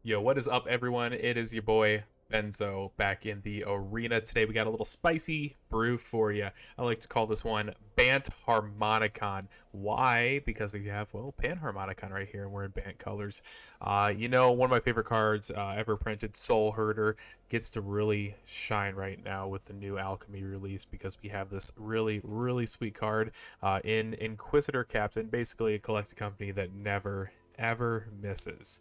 Yo, what is up, everyone? It is your boy Benzo back in the arena. Today we got a little spicy brew for you. I like to call this one BantHarmonicon. Why? Because we have, well, PANHARMONICON right here, and we're in Bant colors. One of my favorite cards ever printed, Soul Herder, gets to really shine right now with the new Alchemy release because we have this really, really sweet card in Inquisitor Captain, basically a collected company that never, ever misses.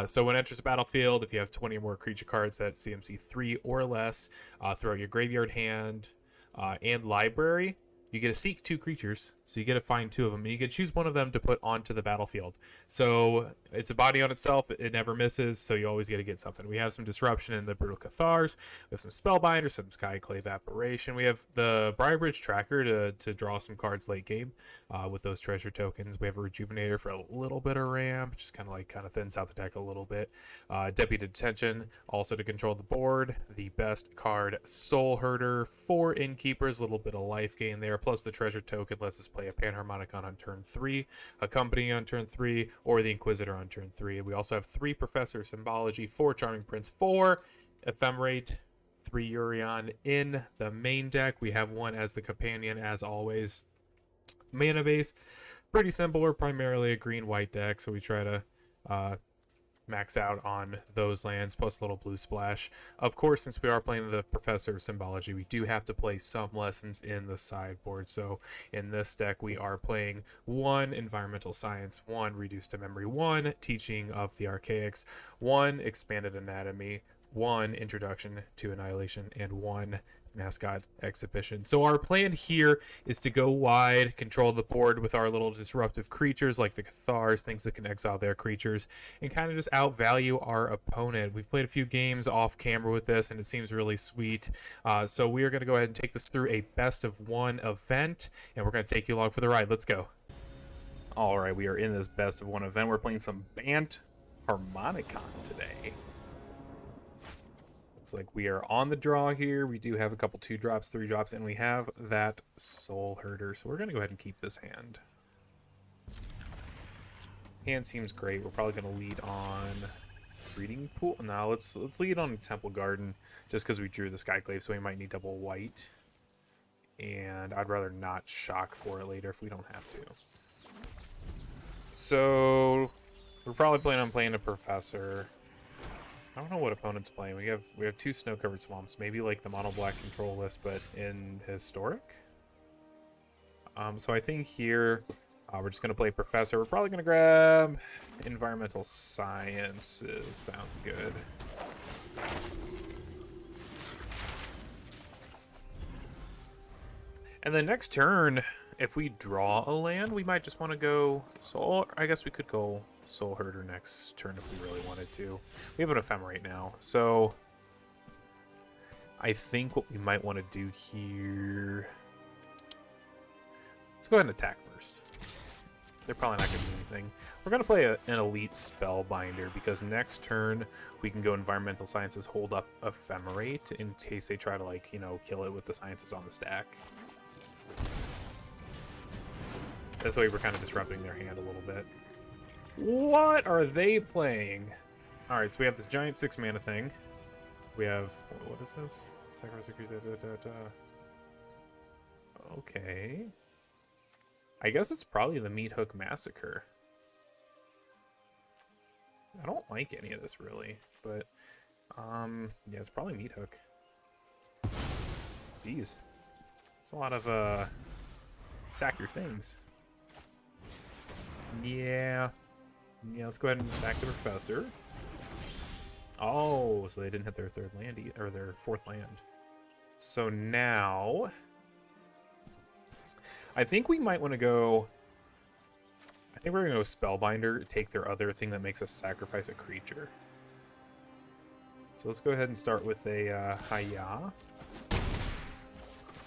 So when it enters the battlefield, if you have 20 or more creature cards that CMC 3 or less throughout your graveyard, hand, and library, you get to seek 2 creatures. So you get to find 2 of them, and you can choose one of them to put onto the battlefield. So it's a body on itself. It never misses, so you always get to get something. We have some Disruption in the Brutal Cathars. We have some Spellbinder, some Skyclave Apparition. We have the Briarbridge Tracker to draw some cards late game with those treasure tokens. We have a Rejuvenator for a little bit of ramp, just kind of thins out the deck a little bit. Deputy Detention, also to control the board. The best card, Soul Herder, 4 Innkeepers, a little bit of life gain there, plus the treasure token lets us play a PANHARMONICON on turn 3, a Company on turn 3, or the Inquisitor on turn 3. We also have 3 Professor Symbology, 4 Charming Prince, 4 Ephemerate, 3 Urion in the main deck. We have 1 as the companion, as always. Mana base, pretty simple. We're primarily a green-white deck, so we try to max out on those lands, plus a little blue splash. Of course, since we are playing the Professor of Symbology, we do have to play some lessons in the sideboard. So in this deck, we are playing 1 Environmental Science, 1 Reduced to Memory, 1 Teaching of the Archaics, 1 Expanded Anatomy, 1 Introduction to Annihilation, and 1 Mascot Exhibition. So our plan here is to go wide, control the board with our little disruptive creatures like the Cathars, things that can exile their creatures, and kind of just outvalue our opponent. We've played a few games off camera with this, and it seems really sweet. So we are going to go ahead and take this through a best of 1 event, and we're going to take you along for the ride. Let's go. All right, we are in this best of 1 event. We're playing some Bant Harmonicon today. Looks like we are on the draw here. We do have a couple 2-drops, 3-drops, and we have that Soul Herder. So we're going to go ahead and keep this hand. Hand seems great. We're probably going to lead on Breeding Pool. No, let's lead on Temple Garden just because we drew the Skyclave, so we might need double white. And I'd rather not shock for it later if we don't have to. So we're probably planning on playing a Professor. I don't know what opponent's playing. We have 2 snow-covered swamps, maybe like the mono-black control list, but in historic. So I think here we're just gonna play Professor. We're probably gonna grab Environmental Sciences. Sounds good. And then next turn, if we draw a land, we might just want to go Soul. I guess we could go Soul Herder next turn if we really wanted to. We have an Ephemerate now, so I think what we might want to do here... Let's go ahead and attack first. They're probably not going to do anything. We're going to play an Elite Spellbinder because next turn we can go Environmental Sciences, hold up Ephemerate in case they try to, like, kill it with the Sciences on the stack. This way we're kind of disrupting their hand a little bit. What are they playing? Alright, so we have this giant 6-mana thing. We have... What is this? Sacrifice a creature... Okay. I guess it's probably the Meat Hook Massacre. I don't like any of this, really. But, yeah, it's probably Meat Hook. Jeez. There's a lot of, sack your things. Yeah, let's go ahead and sack the Professor. Oh, so they didn't hit their 3rd land, or their 4th land. So now, I think we might want to go... I think we're going to go Spellbinder, take their other thing that makes us sacrifice a creature. So let's go ahead and start with a Haya.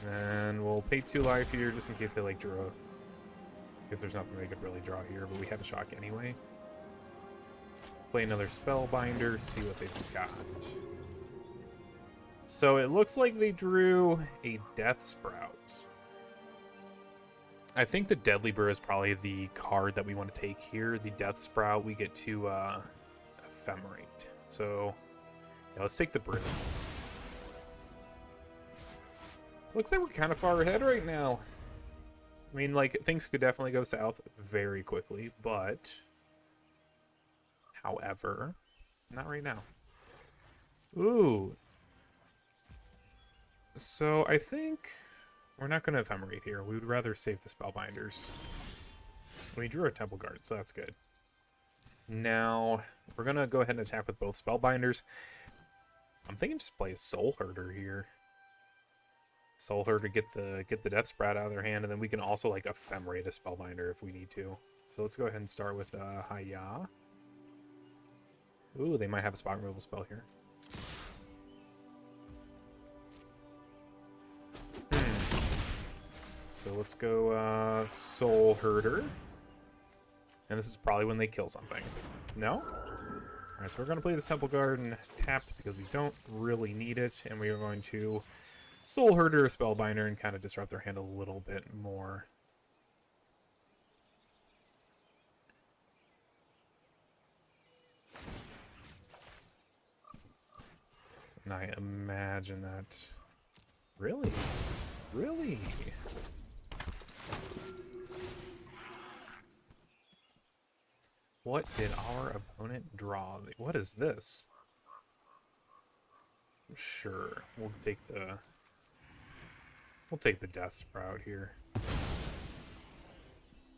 And we'll pay 2 life here just in case they, like, draw... Because there's nothing they could really draw here, but we have a shock anyway. Play another Spellbinder, see what they've got. So it looks like they drew a Death Sprout. I think the Deadly Burr is probably the card that we want to take here. The Death Sprout, we get to ephemerate. So yeah, let's take the brew. Looks like we're kind of far ahead right now. I mean, like, things could definitely go south very quickly, but however, not right now. Ooh. So I think we're not going to ephemerate here. We would rather save the spellbinders. We drew our temple guard, so that's good. Now we're going to go ahead and attack with both spellbinders. I'm thinking just play a Soul Herder here. Soul Herder, get the Death Sprout out of their hand, and then we can also like ephemerate a spellbinder if we need to. So let's go ahead and start with Hiya. Ooh, they might have a spot removal spell here. So let's go Soul Herder. And this is probably when they kill something. No? Alright, so we're going to play this Temple Garden tapped because we don't really need it, and we are going to Soul Herder or Spellbinder and kind of disrupt their hand a little bit more. And I imagine that... Really? Really? What did our opponent draw? What is this? Sure, we'll take the Death Sprout here.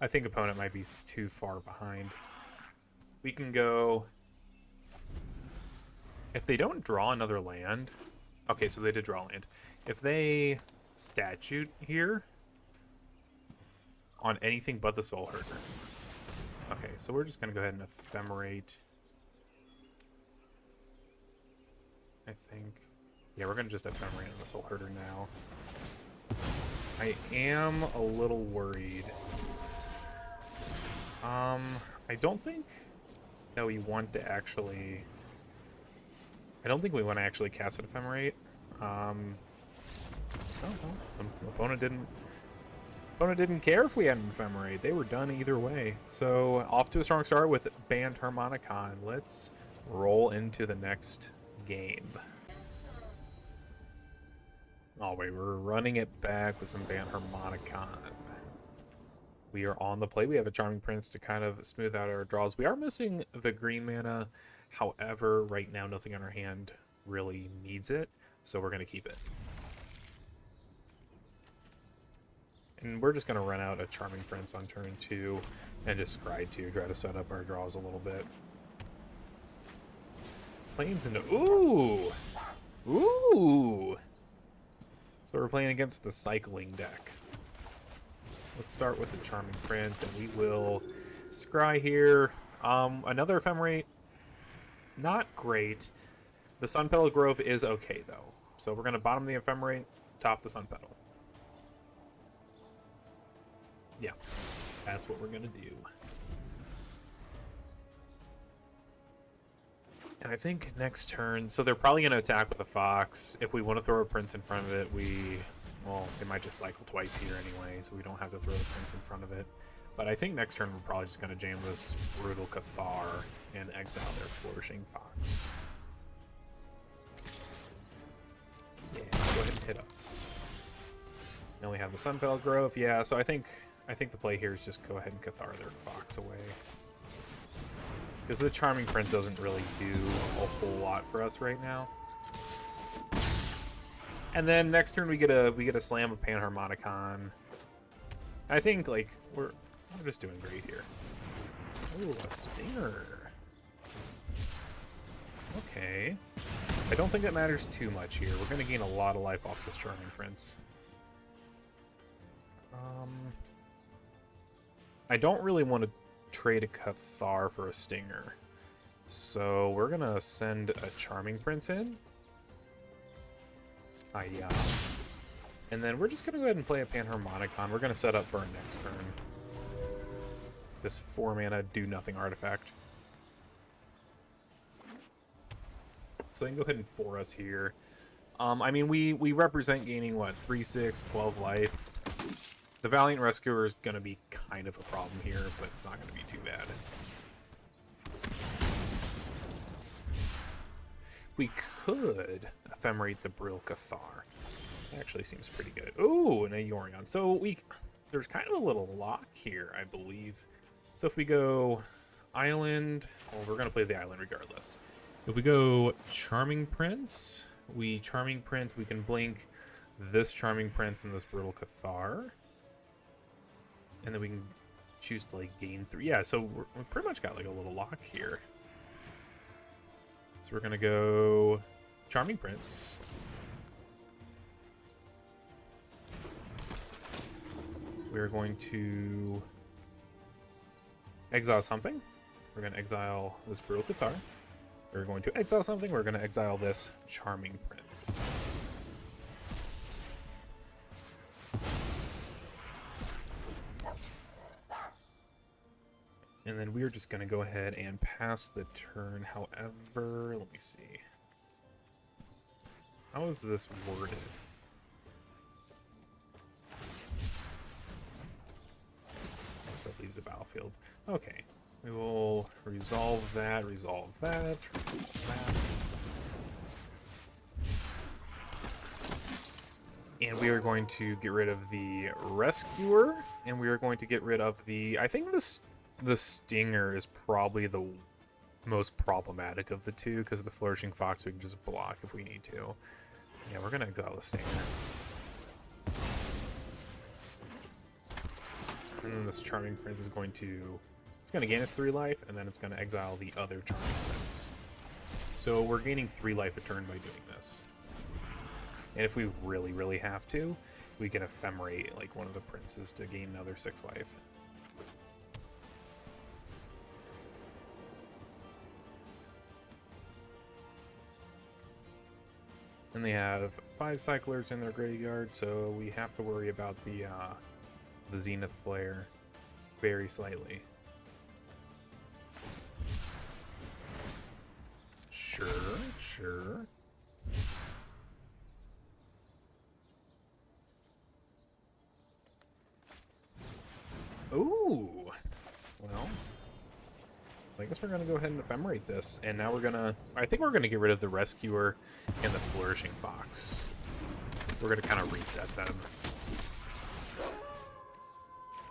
I think opponent might be too far behind. We can go... If they don't draw another land... Okay, so they did draw land. If they statute here on anything but the Soul Herder. Okay, so we're just going to go ahead and ephemerate. I think. Yeah, we're going to just ephemerate on the Soul Herder now. I am a little worried. I don't think that we want to actually... I don't think we want to actually cast an ephemerate. Oh, the opponent didn't care if we had an ephemerate. They were done either way. So off to a strong start with BantHarmonicon. Let's roll into the next game. Oh wait, we're running it back with some BantHarmonicon. We are on the play. We have a Charming Prince to kind of smooth out our draws. We are missing the green mana. However, right now nothing on our hand really needs it, so we're going to keep it. And we're just going to run out a Charming Prince on turn 2 and just Scry 2, try to set up our draws a little bit. Plains into... Ooh! Ooh! So we're playing against the cycling deck. Let's start with the Charming Prince, and we will Scry here. Another Ephemerate. Not great. The Sun Petal Grove is okay, though. So we're going to bottom the Ephemerate, top the Sun Petal. Yeah, that's what we're going to do. And I think next turn... So they're probably going to attack with a Fox. If we want to throw a Prince in front of it, well, they might just cycle twice here anyway, so we don't have to throw the Prince in front of it. But I think next turn we're probably just going to jam this Brutal Cathar and exile their Flourishing Fox. Yeah, go ahead and hit us. Then we have the Sun Petal Grove. Yeah, so I think the play here is just go ahead and Cathar their Fox away. Because the Charming Prince doesn't really do a whole lot for us right now. And then next turn we get a slam of PANHARMONICON. I think like we're just doing great here. Ooh, a Stinger. Okay. I don't think that matters too much here. We're gonna gain a lot of life off this Charming Prince. I don't really want to trade a Cathar for a Stinger. So we're gonna send a Charming Prince in. Yeah. And then we're just gonna go ahead and play a PANHARMONICON. We're gonna set up for our next turn. This 4-mana do-nothing artifact. So they can go ahead and 4 us here. I mean, we represent gaining, what, 3/6, 12 life. The Valiant Rescuer is going to be kind of a problem here, but it's not going to be too bad. We could ephemerate the Bril Cathar. Actually seems pretty good. Ooh, and a Yorion. So there's kind of a little lock here, I believe. So if we go Island, well, we're gonna play the Island regardless. If we go Charming Prince, we can blink this Charming Prince and this Brutal Cathar. And then we can choose to like gain 3. Yeah, so we pretty much got like a little lock here. So we're gonna go Charming Prince. We're going to exile something. We're going to exile this Brutal Cathar. We're going to exile something. We're going to exile this Charming Prince. And then we're just going to go ahead and pass the turn. However, let me see. How is this worded? Leaves the battlefield. Okay, we will resolve that, resolve that. And we are going to get rid of the Rescuer, and we are going to get rid of the... I think the Stinger is probably the most problematic of the two, because the Flourishing Fox we can just block if we need to. Yeah, we're going to exile the Stinger. And then this Charming Prince is going to... It's going to gain us 3 life, and then it's going to exile the other Charming Prince. So we're gaining 3 life a turn by doing this. And if we really, really have to, we can ephemerate like one of the princes to gain another 6 life. And they have 5 cyclers in their graveyard, so we have to worry about the Zenith Flare very slightly. Sure. Ooh. Well, I guess we're gonna go ahead and ephemerate this, and now I think we're gonna get rid of the Rescuer and the Flourishing Fox. We're gonna kind of reset them.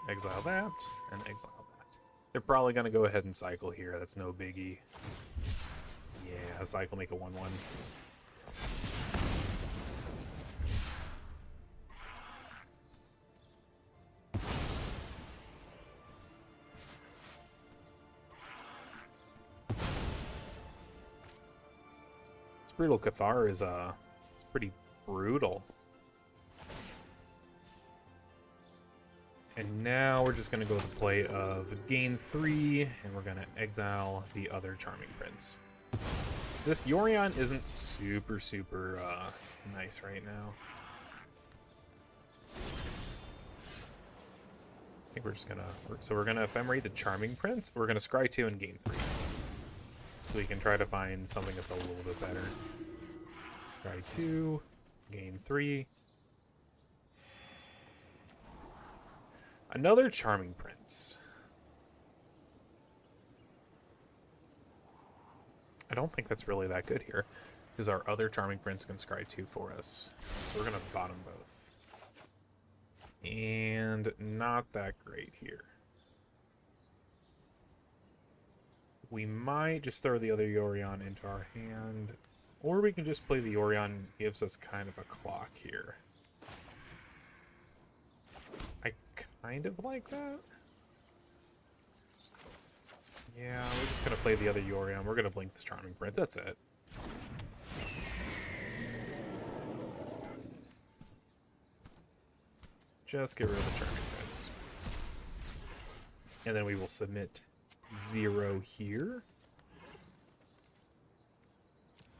Exile that, and exile that. They're probably going to go ahead and cycle here. That's no biggie. Yeah, cycle, make a 1-1. This Brutal Cathar is it's pretty brutal. And now we're just going to go the play of gain 3, and we're going to exile the other Charming Prince. This Yorion isn't super nice right now. I think we're just going to... So we're going to ephemerate the Charming Prince. We're going to scry 2 and gain 3. So we can try to find something that's a little bit better. Scry 2, gain 3. Another Charming Prince. I don't think that's really that good here, because our other Charming Prince can scry 2 for us. So we're going to bottom both. And not that great here. We might just throw the other Yorion into our hand, or we can just play the Yorion, gives us kind of a clock here. I kind of like that. Yeah, we're just gonna play the other Yorion. We're gonna blink this Charming Prince. That's it. Just get rid of the Charming Prince. And then we will submit 0 here.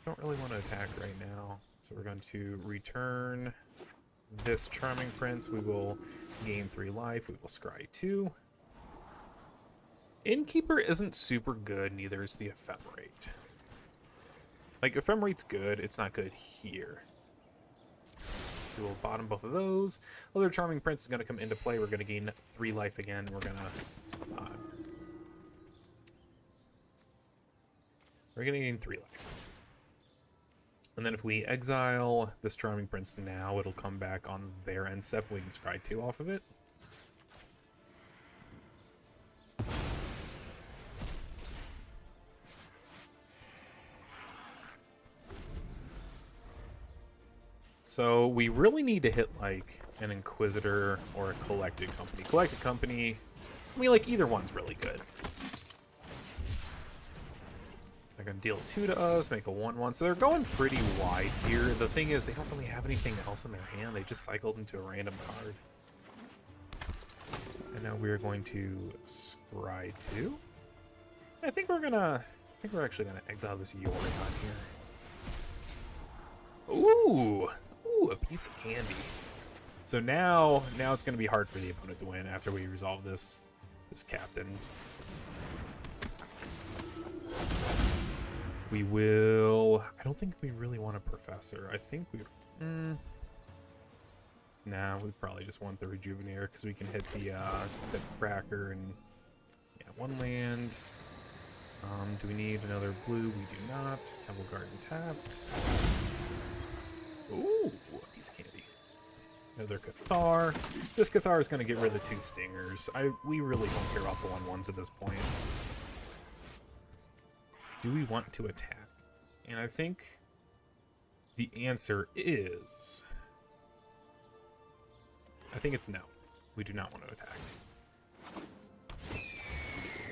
Don't really want to attack right now. So we're going to return this Charming Prince. We will gain 3 life. We will scry 2. Innkeeper isn't super good, neither is the Ephemerate. Like, Ephemerate's good, it's not good here. So we'll bottom both of those. Other Charming Prince is going to come into play. We're going to gain 3 life again. We're going to gain 3 life. And then if we exile this Charming Prince now, it'll come back on their end step. We can scry 2 off of it. So we really need to hit like an Inquisitor or a Collected Company. Collected Company, I mean, like either one's really good. They're going to deal 2 to us, make a 1/1. So they're going pretty wide here. The thing is, they don't really have anything else in their hand. They just cycled into a random card. And now we're going to scry 2. I think we're actually gonna exile this Yorion here. Ooh, a piece of candy. So now it's gonna be hard for the opponent to win after we resolve this captain. We will. I don't think we really want a professor. I think we. Nah, we probably just want the Rejuvenator because we can hit the Cracker and 1 land. Do we need another blue? We do not. Temple Garden tapped. Ooh, a piece of candy. Another Cathar. This Cathar is going to get rid of the 2 Stingers. We really don't care about the 1/1s at this point. Do we want to attack? And I think the answer is... I think it's no. We do not want to attack.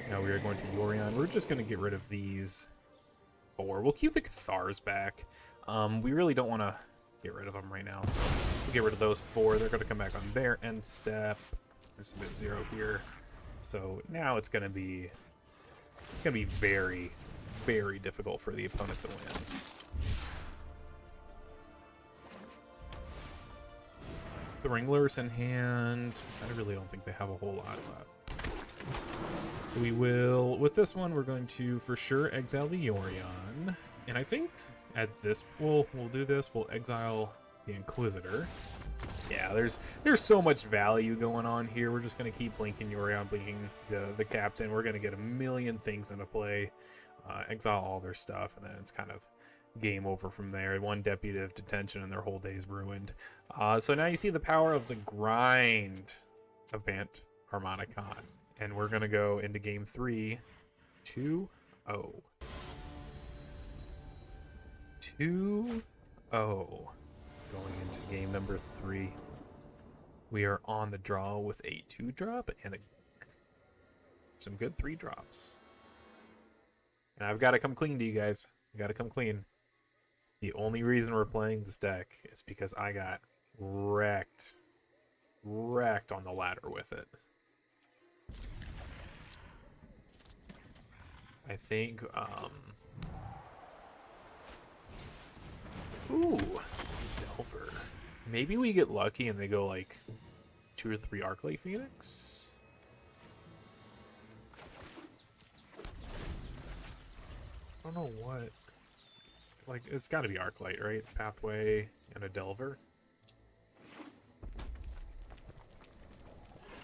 Now we are going to Yorion. We're just going to get rid of these 4. We'll keep the Cathars back. We really don't want to get rid of them right now, so we'll get rid of those 4. They're going to come back on their end step. There's a bit 0 here. So now it's going to be very, very difficult for the opponent to win. The Wranglers in hand. I really don't think they have a whole lot left. So we will, with this one, we're going to for sure exile the Yorion. And I think at this, we'll do this. We'll exile the Inquisitor. Yeah, there's so much value going on here. We're just going to keep blinking Yorion, blinking the captain. We're going to get a million things into play. Exile all their stuff, and then it's kind of game over from there. 1 deputy of detention and their whole day's ruined. So now you see the power of the grind of BantHarmonicon. And we're going to go into game 3, 2-0. 2-0. Going into game number 3. We are on the draw with a 2-drop and some good 3-drops. And I've got to come clean to you guys. I got to come clean. The only reason we're playing this deck is because I got wrecked on the ladder with it. I think, ooh, Delver. Maybe we get lucky and they go like 2 or 3 Arclight Phoenix. I don't know what. Like, it's got to be Arclight, right? Pathway and a Delver.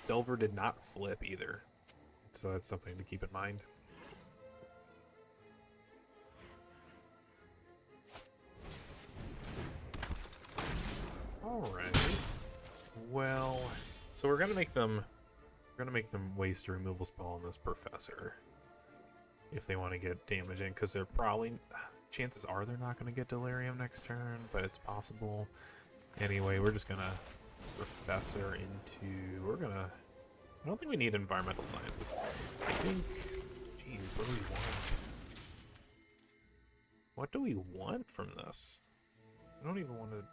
Delver did not flip either, so that's something to keep in mind. Alright. Well, so we're gonna make them waste a removal spell on this professor if they want to get damage in, because they're probably, chances are they're not going to get delirium next turn, but it's possible. Anyway, we're just gonna professor into, I don't think we need environmental sciences. I think, geez, what do we want? What do we want from this? I don't even want to.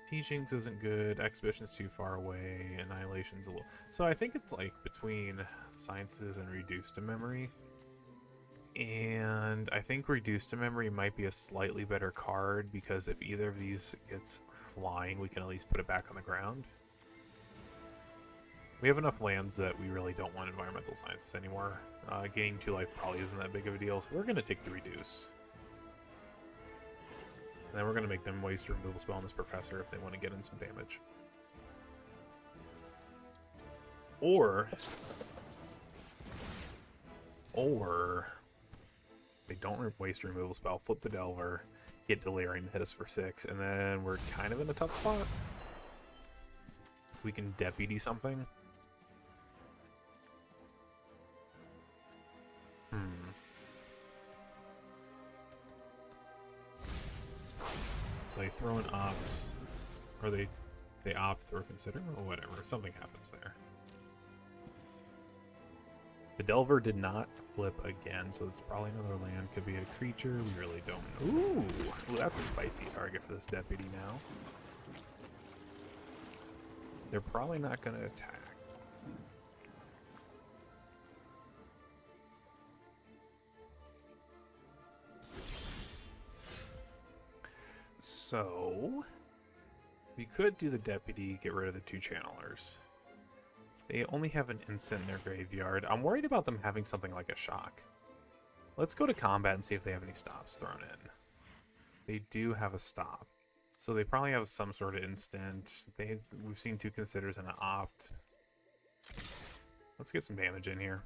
Teachings isn't good, Exhibition's too far away, Annihilation's a little... So I think it's like between Sciences and Reduced to Memory. And I think Reduced to Memory might be a slightly better card, because if either of these gets flying, we can at least put it back on the ground. We have enough lands that we really don't want Environmental Sciences anymore. Gaining 2 life probably isn't that big of a deal, so we're going to take the Reduce. And then we're going to make them waste a removal spell on this professor if they want to get in some damage. Or They don't waste a removal spell, flip the Delver, get Delirium, hit us for 6, and then we're kind of in a tough spot. We can Deputy something. So they throw an opt, or they opt, throw consider, or whatever. Something happens there. The Delver did not flip again, so it's probably another land. Could be a creature. We really don't know. Ooh, that's a spicy target for this Deputy now. They're probably not going to attack. So, we could do the Deputy, get rid of the 2 channelers. They only have an instant in their graveyard. I'm worried about them having something like a shock. Let's go to combat and see if they have any stops thrown in. They do have a stop. So they probably have some sort of instant. We've seen 2 considers and an opt. Let's get some damage in here.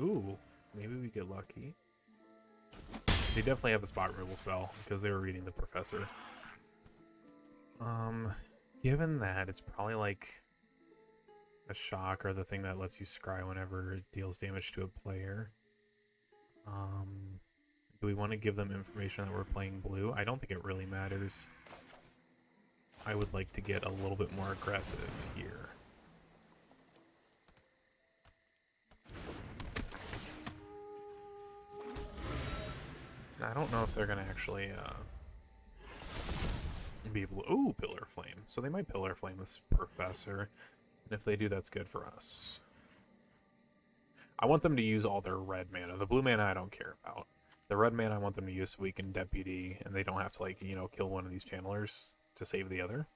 Ooh, maybe we get lucky. They definitely have a spot removal spell because they were reading the Professor. Given that, it's probably like a shock or the thing that lets you scry whenever it deals damage to a player. Do we want to give them information that we're playing blue? I don't think it really matters. I would like to get a little bit more aggressive here. I don't know if they're going to actually be able to... Ooh, Pillar Flame. So they might Pillar Flame this Professor. And if they do, that's good for us. I want them to use all their red mana. The blue mana I don't care about. The red mana I want them to use so we can Deputy and they don't have to, like, you know, kill one of these channelers to save the other.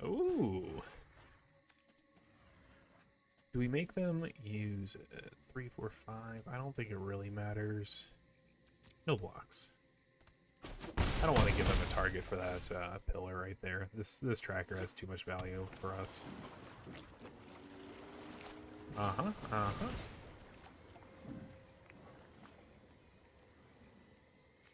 Ooh. Do we make them use 3, 4, 5? I don't think it really matters. No blocks. I don't want to give them a target for that pillar right there. This tracker has too much value for us.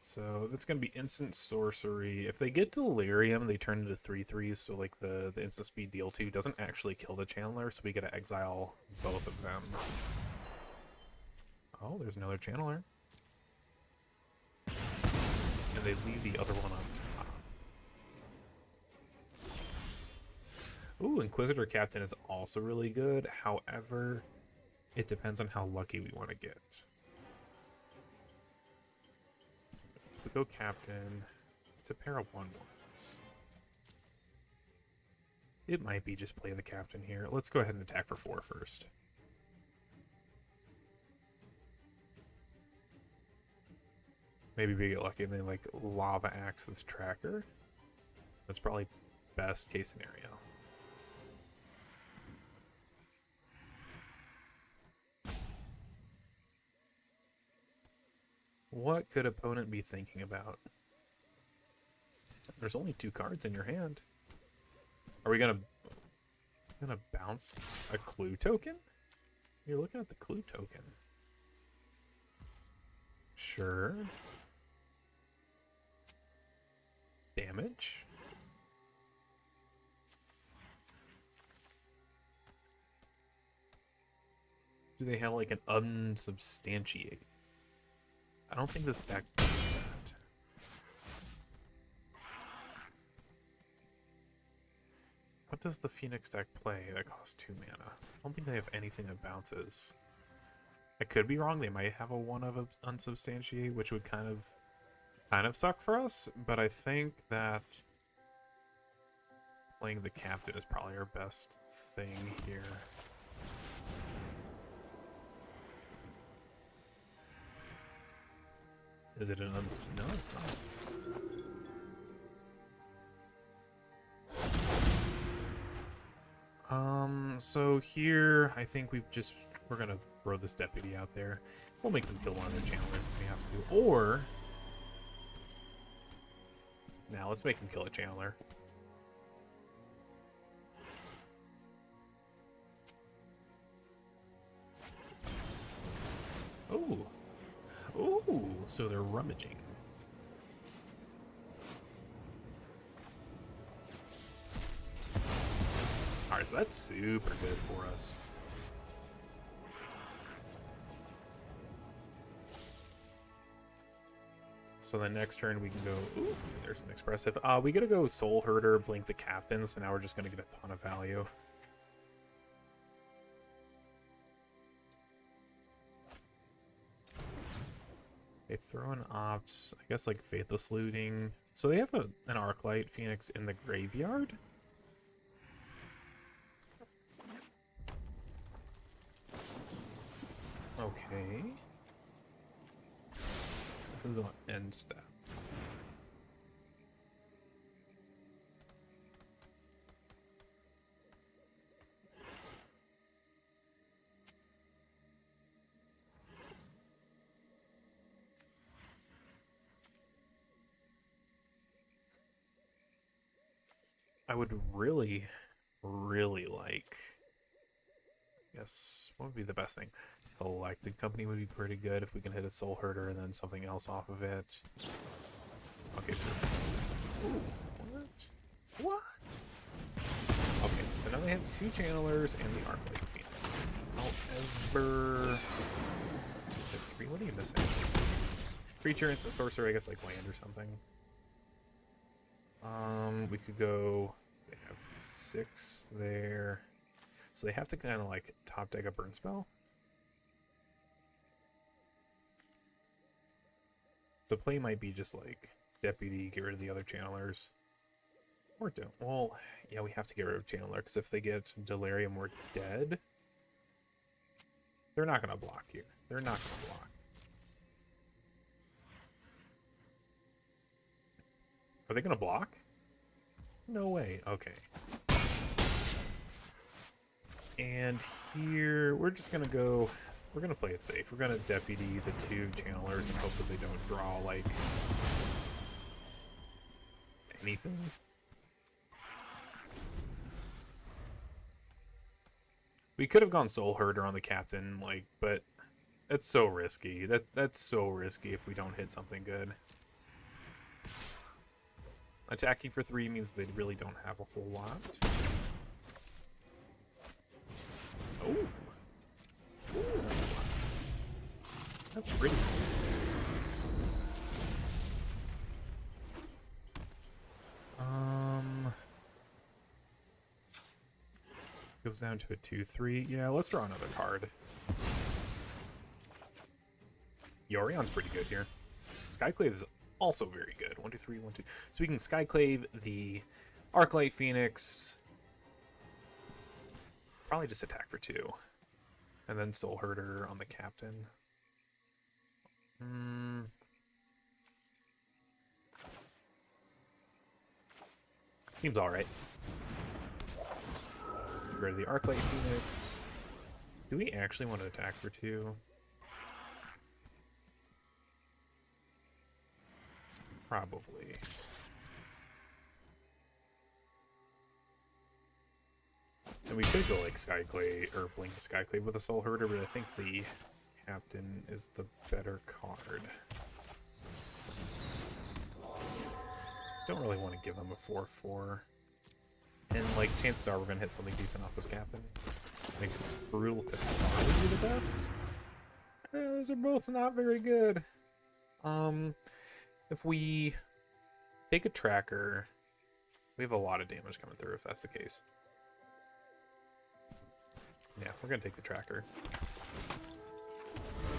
So that's going to be instant sorcery. If they get Delirium, they turn into 3/3s, so like the instant speed deal 2 doesn't actually kill the Channeler, so we get to exile both of them. Oh, there's another Channeler. And they leave the other one on top. Ooh, Inquisitor Captain is also really good. However, it depends on how lucky we want to get. We go Captain. It's a pair of 1/1s. It might be just play the Captain here. Let's go ahead and attack for 4 first. Maybe we get lucky and they like Lava Axe this tracker. That's probably best case scenario. What could opponent be thinking about? There's only 2 cards in your hand. Are we gonna bounce a clue token? You're looking at the clue token. Sure. Damage. Do they have like an unsubstantiate? I don't think this deck does that. What does the Phoenix deck play that costs 2 mana? I don't think they have anything that bounces. I could be wrong. They might have a 1 of unsubstantiate, which would kind of suck for us. But I think that playing the Captain is probably our best thing here. Is it an no, it's not. So here, I think we're gonna throw this Deputy out there. We'll make them kill one of their channelers if we have to. Or, now let's make them kill a channeler. Ooh. Ooh, so they're rummaging. Alright, so that's super good for us. So the next turn we can go, ooh, there's an expressive. We gotta go Soul Herder, Blink the Captain, so now we're just gonna get a ton of value. They throw in ops, I guess like Faithless Looting. So they have an Arclight Phoenix in the graveyard? Okay. This is on end step. I would really, really like, I guess, what would be the best thing? Galactic Company would be pretty good if we can hit a Soul Herder and then something else off of it. Okay, so... Ooh, what? What? Okay, so now they have 2 Channelers and the Arclight Phoenix. However... The 3, what are you missing? Creature, instant sorcerer, I guess like land or something. We could go... They have 6 there. So they have to kind of like top deck a burn spell. The play might be just like Deputy, get rid of the other Channelers. Or don't. Well, yeah, we have to get rid of Channeler, because if they get Delirium, we're dead. They're not going to block here. They're not going to block. Are they going to block? No way. Okay. And here, we're just going to go... We're going to play it safe. We're going to Deputy the 2 Channelers and hope that they don't draw, like... anything. We could have gone Soul Herder on the Captain, like, but... That's so risky. That's so risky if we don't hit something good. Attacking for 3 means they really don't have a whole lot. Oh. Ooh. That's pretty cool. Goes down to a 2-3. Yeah, let's draw another card. Yorion's pretty good here. Skyclave is also very good. 1, 2, 3, 1, 2. So we can Skyclave the Arclight Phoenix. Probably just attack for 2. And then Soul Herder on the Captain. Seems alright. Get rid of the Arclight Phoenix. Do we actually want to attack for 2? Probably. And we could go like Skyclave, or Blink the Skyclave with a Soul Herder, but I think the Captain is the better card. Don't really want to give them a 4-4. And like, chances are we're going to hit something decent off this Captain. I think Brutal could probably be the best. Those are both not very good. If we take a tracker, we have a lot of damage coming through if that's the case. Yeah, we're going to take the tracker.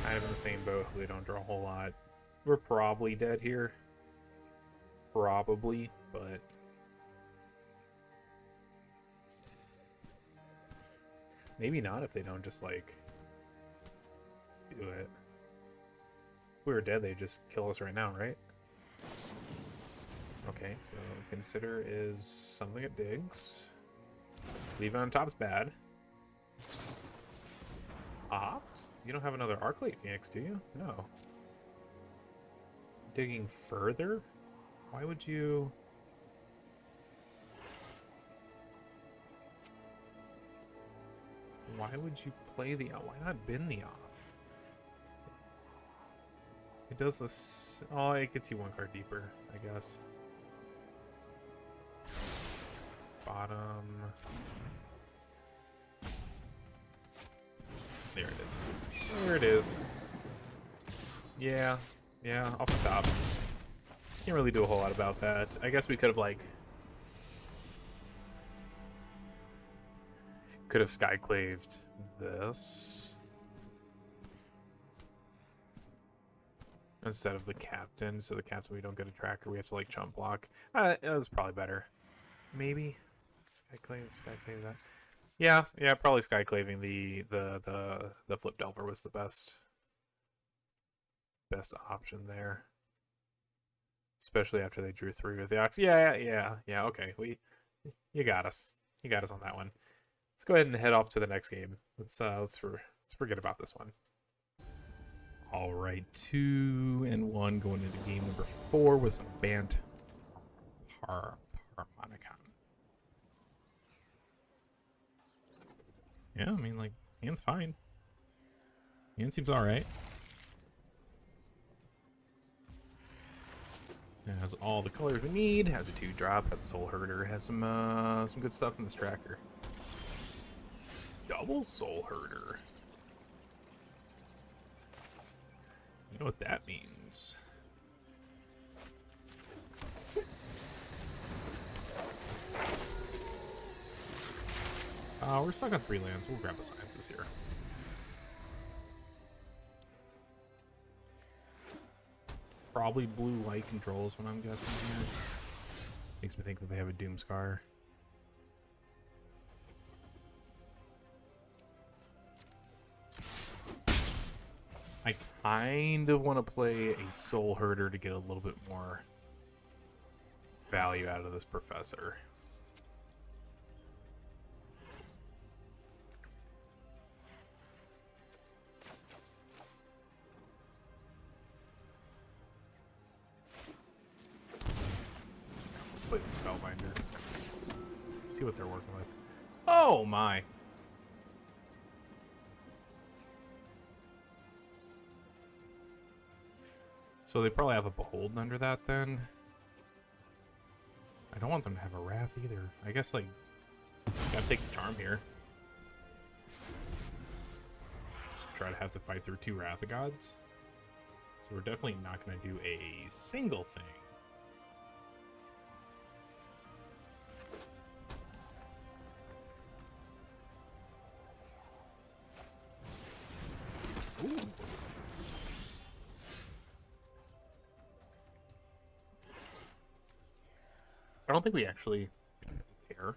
Kind of in the same boat. We don't draw a whole lot. We're probably dead here. Probably, but... maybe not if they don't just, like, do it. If we were dead, they'd just kill us right now, right? Okay, so Consider is something it digs. Leave it on top's bad. Opt? You don't have another Arclight Phoenix, do you? No. Digging further? Why would you... why would you play the... why not bin the Opt? It does this. Oh, it gets you one card deeper, I guess. Bottom. There it is. There it is. Yeah. Yeah, off the top. Can't really do a whole lot about that. I guess we could have, like... Could have skyclaved this. Instead of the captain. So the captain, we don't get a tracker. We have to, like, chump block. That was probably better. Maybe. Skyclave that. Yeah, probably skyclaving the flip delver was the best option there. Especially after they drew 3 with the ox. Yeah, okay. You got us. You got us on that one. Let's go ahead and head off to the next game. Let's forget about this one. All right, 2-1 going into game number 4 with some BantHarmonicon. Yeah, I mean, like, hand's fine. Hand seems alright. It has all the colors we need, has a 2-drop, has a Soul Herder, has some good stuff in this tracker. Double Soul Herder. You know what that means. We're stuck on 3 lands. We'll grab the Sciences here. Probably blue-white controls when I'm guessing here. Makes me think that they have a Doomscar. I kind of want to play a Soul Herder to get a little bit more value out of this Professor. Play the Spellbinder. See what they're working with. Oh my! So they probably have a Beholden under that then. I don't want them to have a Wrath either. I guess, like, gotta take the Charm here. Just try to have to fight through 2 Wrath of Gods. So we're definitely not gonna do a single thing. Ooh. I don't think we actually care.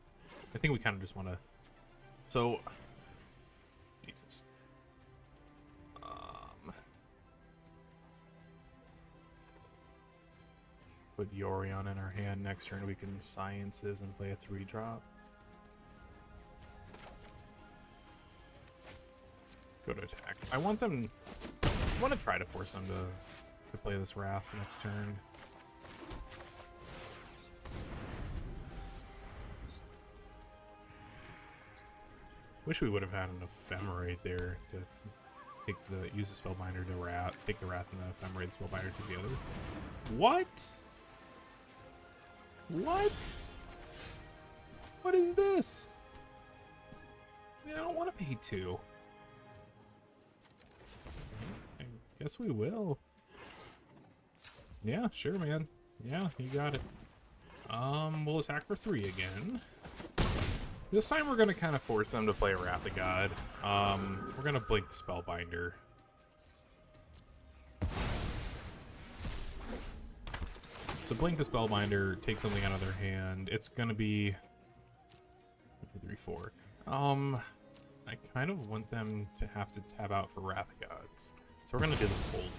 I think we kind of just want to... So... Jesus. Put Yorion in our hand. Next turn we can Sciences and play a 3-drop. Go to attacks. I want them... I want to try to force them to play this Wrath next turn. Wish we would have had an Ephemerate there to use the Spellbinder to take the Wrath and the Ephemerate Spellbinder together. What? What? What is this? I don't want to pay 2. I guess we will. Yeah, sure, man. Yeah, you got it. We'll attack for 3 again. This time we're going to kind of force them to play a Wrath of God. We're going to blink the Spellbinder. So blink the Spellbinder, take something out of their hand. It's going to be 3, 4. I kind of want them to have to tab out for Wrath of Gods. So we're going to do the Hold.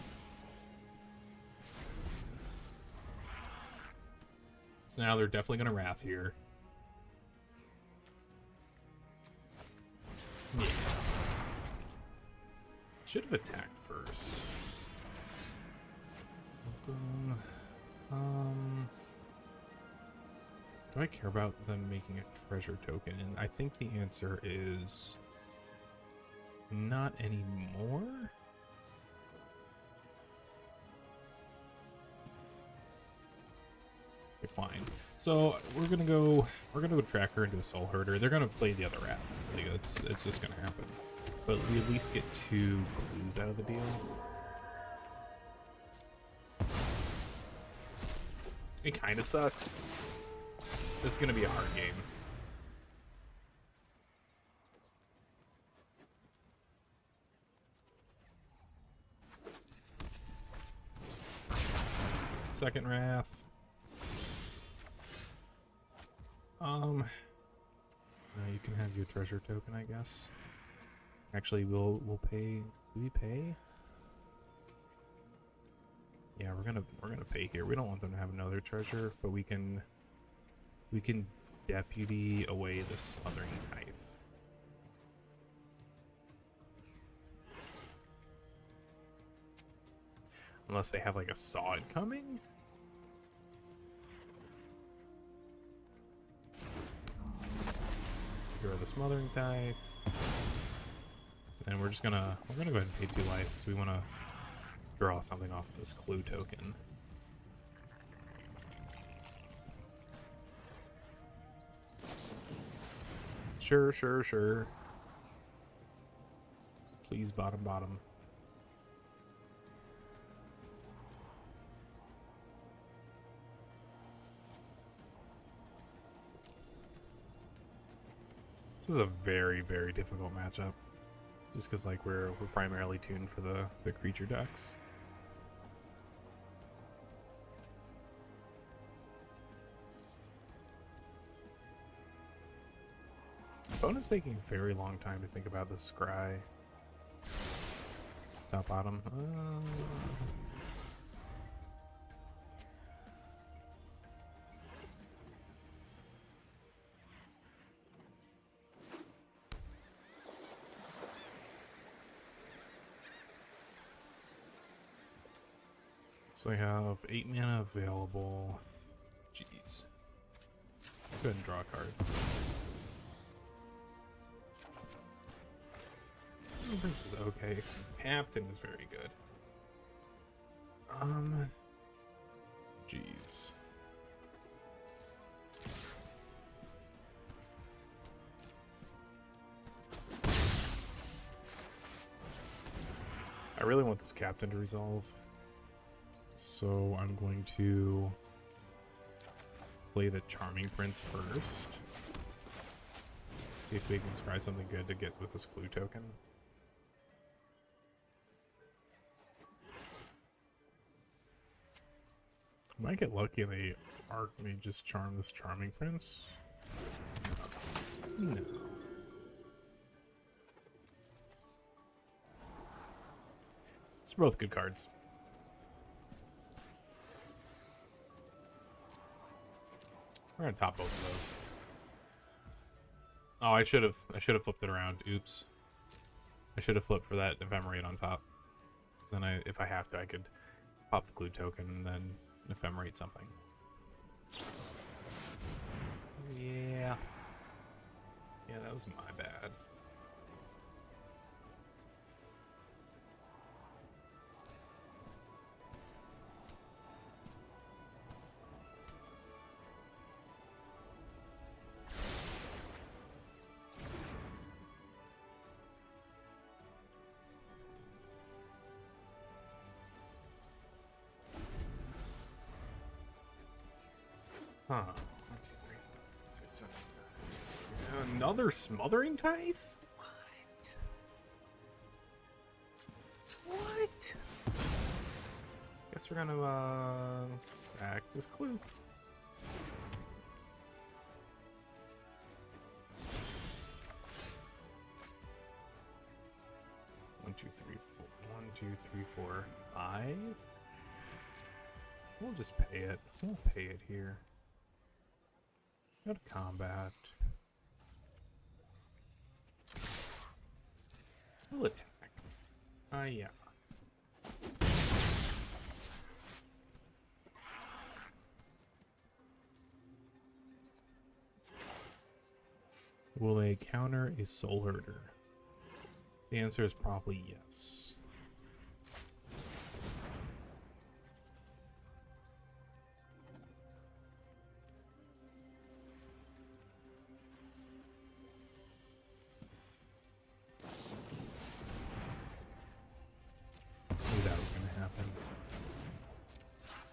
So now they're definitely going to Wrath here. Yeah. Should have attacked first. Do I care about them making a treasure token? And I think the answer is not anymore. fine. So we're gonna go tracker into a soul herder. They're gonna play the other wrath. Like, it's just gonna happen. But we at least get 2 clues out of the deal. It kind of sucks. This is gonna be a hard game. Second wrath. You can have your treasure token, I guess. Actually, we'll pay. Do we pay? Yeah, we're gonna pay here. We don't want them to have another treasure, but we can deputy away the smothering tithe. Unless they have like a saw incoming. Here are the smothering tithe. And we're gonna go ahead and pay 2 life because we want to draw something off of this clue token. Sure. Please, bottom. This is a very, very difficult matchup. Just because like we're primarily tuned for the creature decks. Opponent's taking a very long time to think about the scry. Top bottom. So I have 8 mana available. Jeez. Go ahead and draw a card. Prince is okay. Captain is very good. Jeez. I really want this captain to resolve. So I'm going to play the Charming Prince first. See if we can scry something good to get with this clue token. Might get lucky and they arc me just charm this Charming Prince. No. It's both good cards. We're gonna top both of those. Oh, I should have flipped it around. Oops. I should have flipped for that ephemerate on top. Because then if I have to, I could pop the clue token and then ephemerate something. Yeah. Yeah, that was my bad. Huh. 1, 2, 3, 6, 7. Another smothering tithe? What? Guess we're gonna sack this clue. One, two, three, four. 1, 2, 3, 4, 5. We'll just pay it. We'll pay it here. Go to combat. We'll attack. Yeah. Will they counter a soul herder? The answer is probably yes.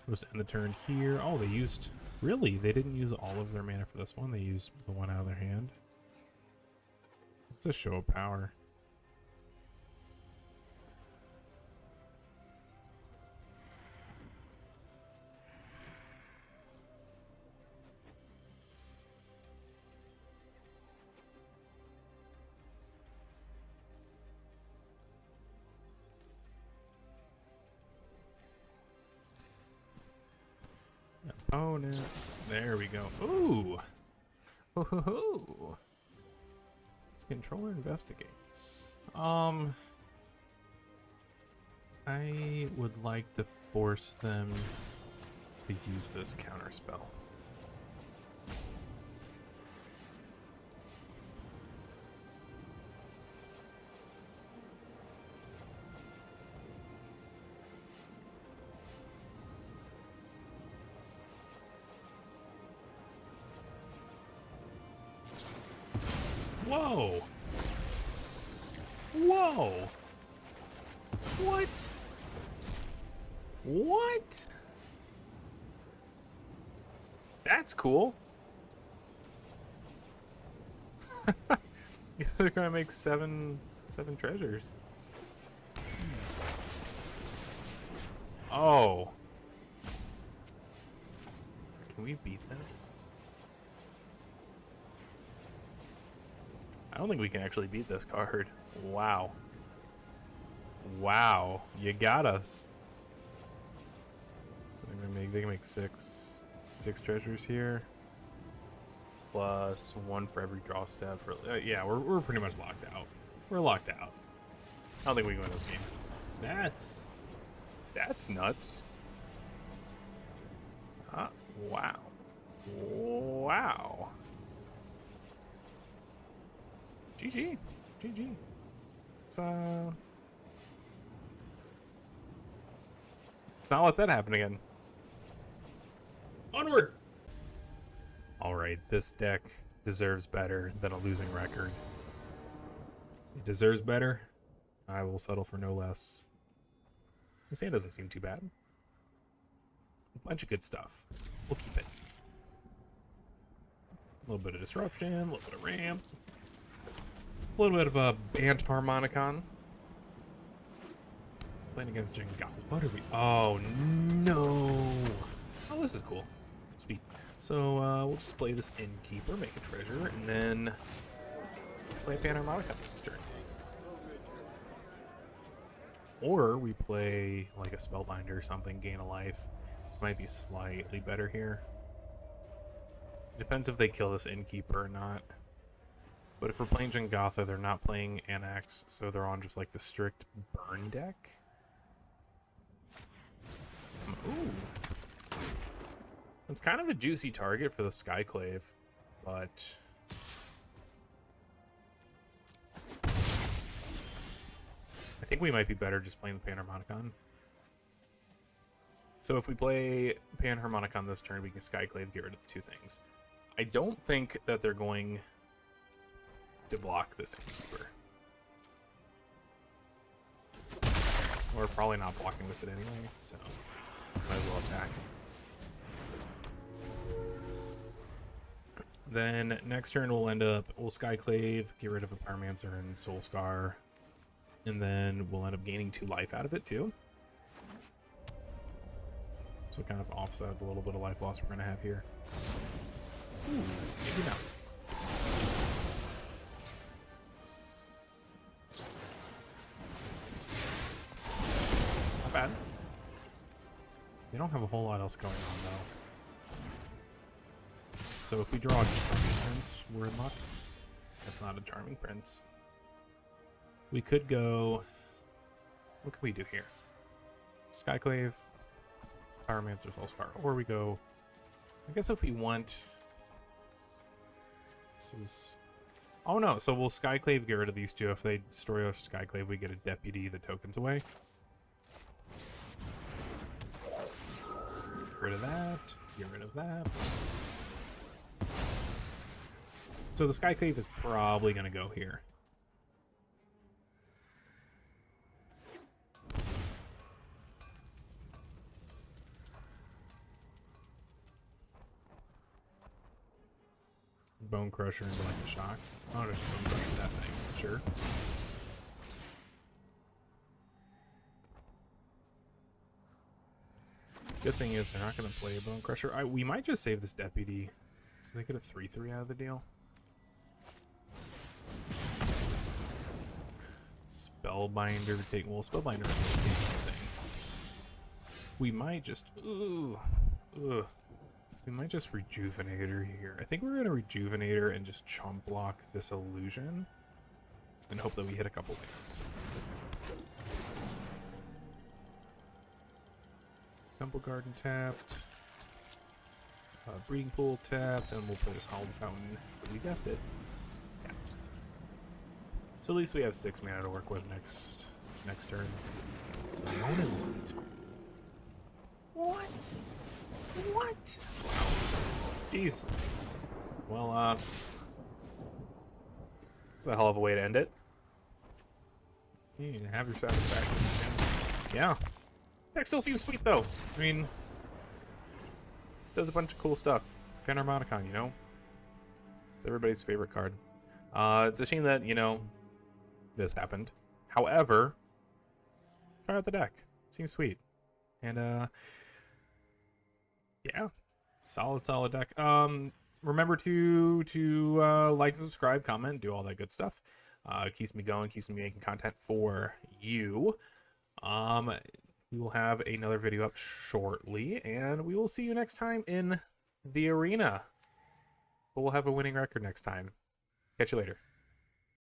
We'll just end the turn here. Oh, they used... Really? They didn't use all of their mana for this one. They used the one out of their hand. It's a show of power. Opponent. There we go. Ooh. Ooh. This controller investigates. I would like to force them to use this counter spell. Whoa! Whoa! What? What? That's cool. Guess they're gonna make seven treasures. Jeez. Oh. Can we beat this? I don't think we can actually beat this card. Wow. Wow. You got us. So they can make six treasures here. Plus one for every draw step. Yeah, we're pretty much locked out. We're locked out. I don't think we can win this game. That's nuts. Wow. Wow. GG. GG. Let's not let that happen again. Onward! Alright, this deck deserves better than a losing record. It deserves better. I will settle for no less. This hand doesn't seem too bad. A bunch of good stuff. We'll keep it. A little bit of disruption, a little bit of ramp. A little bit of a BantHarmonicon. Playing against Jenga. What are we? Oh, no. Oh, this is cool. Sweet. So, we'll just play this Innkeeper, make a treasure, and then play a PANHARMONICON next turn. Or we play, like, a Spellbinder or something, gain a life. Which might be slightly better here. Depends if they kill this Innkeeper or not. But if we're playing Jengatha, they're not playing Annex, so they're on just like the strict burn deck. Ooh. It's kind of a juicy target for the Skyclave, but I think we might be better just playing the PANHARMONICON. So if we play PANHARMONICON this turn, we can Skyclave, get rid of the two things. I don't think that they're going to block this Innkeeper. We're probably not blocking with it anyway, so might as well attack. Then next turn we'll Skyclave, get rid of a Pyromancer and Soul Scar, and then we'll end up gaining 2 life out of it too. So it kind of offsets a little bit of life loss we're gonna have here. Ooh, maybe not. Not bad. They don't have a whole lot else going on though. So if we draw a Charming Prince, we're in luck. That's not a Charming Prince. We could go... What can we do here? Skyclave, Pyromancer, Soulscar. Or we go... I guess if we want... This is... Oh no, so we'll Skyclave, get rid of these two. If they destroy our Skyclave, we get a Deputy the tokens away. Get rid of that. Get rid of that. So the Skyclave is probably going to go here. Bone Crusher into like a shock. Oh, just Bone Crusher that thing. Sure. Good thing is they're not going to play a Bone Crusher. We might just save this Deputy so they get a 3/3 out of the deal. Spellbinder well, Spellbinder is a decent thing. We might just we might just Rejuvenator here. I think we're gonna Rejuvenator and just chump block this illusion and hope that we hit a couple things. Temple Garden tapped. Breeding Pool tapped, and we'll play this Hallowed Fountain. You guessed it. Tapped. So at least we have 6 mana to work with next turn. What? What? Jeez. Well, it's a hell of a way to end it. You can have your satisfaction. Yeah. Deck still seems sweet, though. I mean, does a bunch of cool stuff. PANHARMONICON, you know? It's everybody's favorite card. It's a shame that, you know, this happened. However, try out the deck. Seems sweet. And, yeah. Solid deck. Remember to like, subscribe, comment, do all that good stuff. Keeps me going, keeps me making content for you. We will have another video up shortly, and we will see you next time in the arena. But we'll have a winning record next time. Catch you later.